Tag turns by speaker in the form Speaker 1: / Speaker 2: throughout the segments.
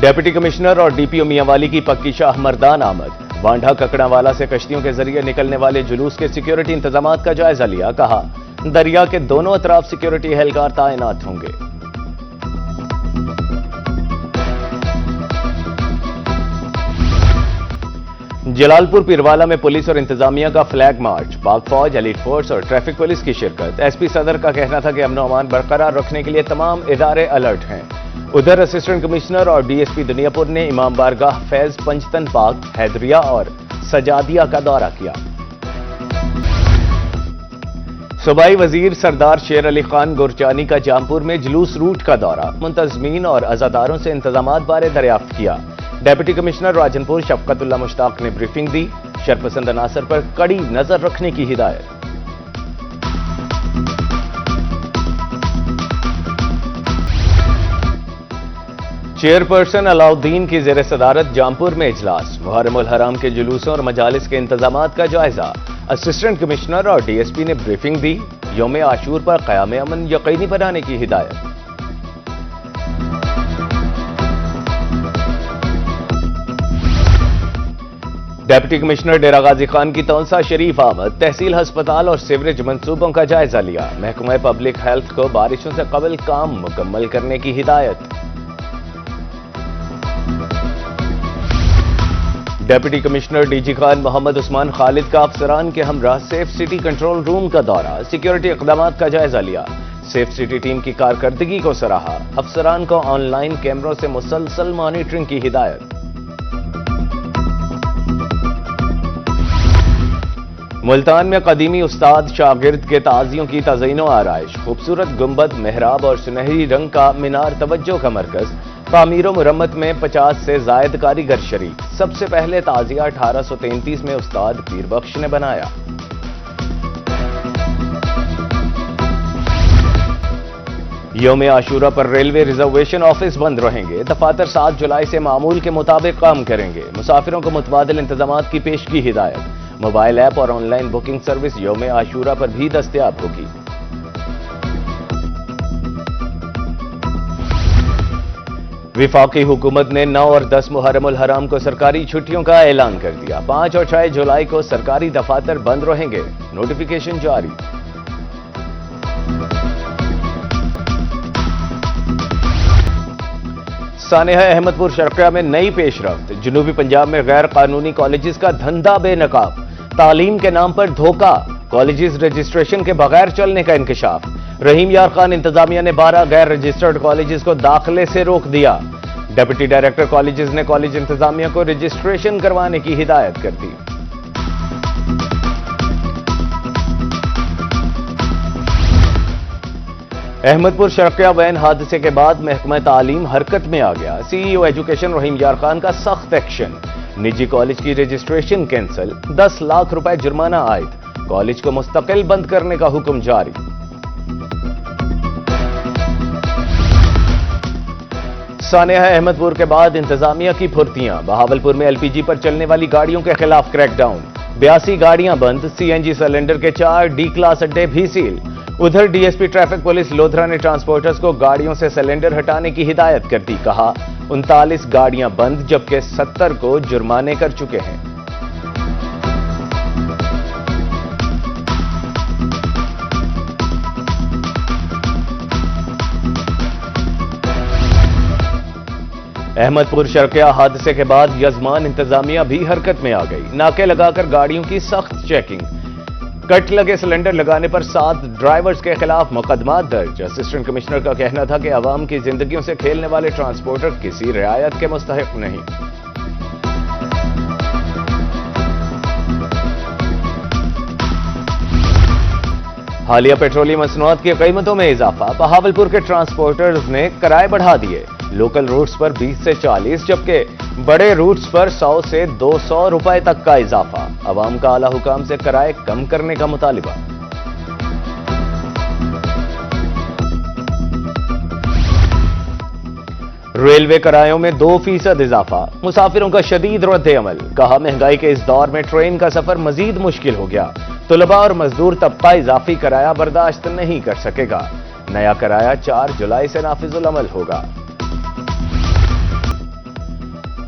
Speaker 1: Deputy commissioner اور D P او میاں والی کی پکی شاہ مردان آمد، وانڈھا ککڑا والا سے کشتیوں کے ذریعے نکلنے والے جلوس کے سیکیورٹی انتظامات کا جائزہ لیا، کہا دریا کے دونوں اطراف سیکیورٹی اہلکار تعینات ہوں گے۔ جلال پور پیروالا میں پولیس اور انتظامیہ کا فلیگ مارچ، پاک فوج، ایلیٹ فورس اور ٹریفک پولیس کی شرکت۔ ایس پی صدر کا کہنا تھا کہ امن و امان برقرار رکھنے کے لیے تمام ادارے الرٹ ہیں۔ ادھر اسسٹنٹ کمشنر اور ڈی ایس پی دنیا پور نے امام بارگاہ فیض پنجتن پاک، حیدریہ اور سجادیہ کا دورہ کیا۔ صوبائی وزیر سردار شیر علی خان گورچانی کا جامپور میں جلوس روٹ کا دورہ، منتظمین اور عزاداروں سے انتظامات بارے دریافت کیا۔ ڈپٹی کمشنر راجن پور شفقت اللہ مشتاق نے بریفنگ دی، شرپسند عناصر پر کڑی نظر رکھنے کی ہدایت۔ چیئرپرسن علاؤدین کی زیر صدارت جامپور میں اجلاس، محرم الحرام کے جلوسوں اور مجالس کے انتظامات کا جائزہ۔ اسسٹنٹ کمشنر اور ڈی ایس پی نے بریفنگ دی، یوم عاشور پر قیام امن یقینی بنانے کی ہدایت۔ ڈپٹی کمشنر ڈیرہ غازی خان کی تونسا شریف آمد، تحصیل ہسپتال اور سیوریج منصوبوں کا جائزہ لیا، محکمہ پبلک ہیلتھ کو بارشوں سے قبل کام مکمل کرنے کی ہدایت۔ Deputy commissioner D G Khan Muhammad Usman Khalid کا افسران کے ہمراہ سیف سٹی کنٹرول روم کا دورہ، سیکیورٹی اقدامات کا جائزہ لیا، سیف سٹی ٹیم کی کارکردگی کو سراہا، افسران کو آن لائن کیمروں سے مسلسل مانیٹرنگ کی ہدایت۔ ملتان میں قدیمی استاد شاگرد کے تعزیوں کی تزئین و آرائش، خوبصورت گنبد، محراب اور سنہری رنگ کا مینار توجہ کا مرکز، تعمیر و مرمت میں 50 سے زائد کاریگر شریک۔ سب سے پہلے تعزیہ 1833 میں استاد پیر بخش نے بنایا۔ یوم عاشورہ پر ریلوے ریزرویشن آفس بند رہیں گے، دفاتر 7 جولائی سے معمول کے مطابق کام کریں گے، مسافروں کو متبادل انتظامات کی پیش کی ہدایت۔ موبائل ایپ اور آن لائن بکنگ سروس یوم عاشورہ پر بھی دستیاب ہوگی۔ وفاقی حکومت نے 9 اور 10 محرم الحرام کو سرکاری چھٹیوں کا اعلان کر دیا، 5 اور 6 جولائی کو سرکاری دفاتر بند رہیں گے، نوٹیفیکیشن جاری۔ سانحہ احمد پور شرقیہ میں نئی پیش رفت، جنوبی پنجاب میں غیر قانونی کالجز کا دھندا بے نقاب، تعلیم کے نام پر دھوکہ، کالجز رجسٹریشن کے بغیر چلنے کا انکشاف۔ رحیم یار خان انتظامیہ نے 12 غیر رجسٹرڈ کالجز کو داخلے سے روک دیا، ڈپٹی ڈائریکٹر کالجز نے کالج انتظامیہ کو رجسٹریشن کروانے کی ہدایت کر دی۔ احمد پور شرقیہ وین حادثے کے بعد محکمہ تعلیم حرکت میں آ گیا، سی ای او ایجوکیشن رحیم یار خان کا سخت ایکشن، نجی کالج کی رجسٹریشن کینسل، 10 لاکھ روپے جرمانہ عائد، کالج کو مستقل بند کرنے کا حکم جاری۔ سانحہ احمد پور کے بعد انتظامیہ کی پھرتیاں، بہاولپور میں ایل پی جی پر چلنے والی گاڑیوں کے خلاف کریک ڈاؤن، 82 گاڑیاں بند، سی این جی سلنڈر کے 4 ڈی کلاس اڈے بھی سیل۔ ادھر D S P traffic police Lodhra نے ٹرانسپورٹرز کو گاڑیوں سے سلنڈر ہٹانے کی ہدایت کر دی، کہا 39 گاڑیاں بند جبکہ 70 کو جرمانے کر چکے ہیں۔ احمد پور شرقیہ حادثے کے بعد یزمان انتظامیہ بھی حرکت میں آ گئی، ناکے لگا کر گاڑیوں کی سخت چیکنگ، کٹ لگے سلنڈر لگانے پر 7 ڈرائیورز کے خلاف مقدمات درج۔ اسسٹنٹ کمشنر کا کہنا تھا کہ عوام کی زندگیوں سے کھیلنے والے ٹرانسپورٹر کسی رعایت کے مستحق نہیں۔ حالیہ پیٹرولیم مصنوعات کی قیمتوں میں اضافہ، بہاولپور کے ٹرانسپورٹرز نے کرائے بڑھا دیے، لوکل روٹس پر 20 سے 40 جبکہ بڑے روٹس پر 100 سے 200 روپے تک کا اضافہ، عوام کا اعلی حکام سے کرائے کم کرنے کا مطالبہ۔ ریلوے کرایوں میں 2% اضافہ، مسافروں کا شدید رد عمل، کہا مہنگائی کے اس دور میں ٹرین کا سفر مزید مشکل ہو گیا، طلباء اور مزدور طبقہ اضافی کرایہ برداشت نہیں کر سکے گا، نیا کرایہ 4 جولائی سے نافذ العمل ہوگا۔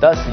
Speaker 1: 10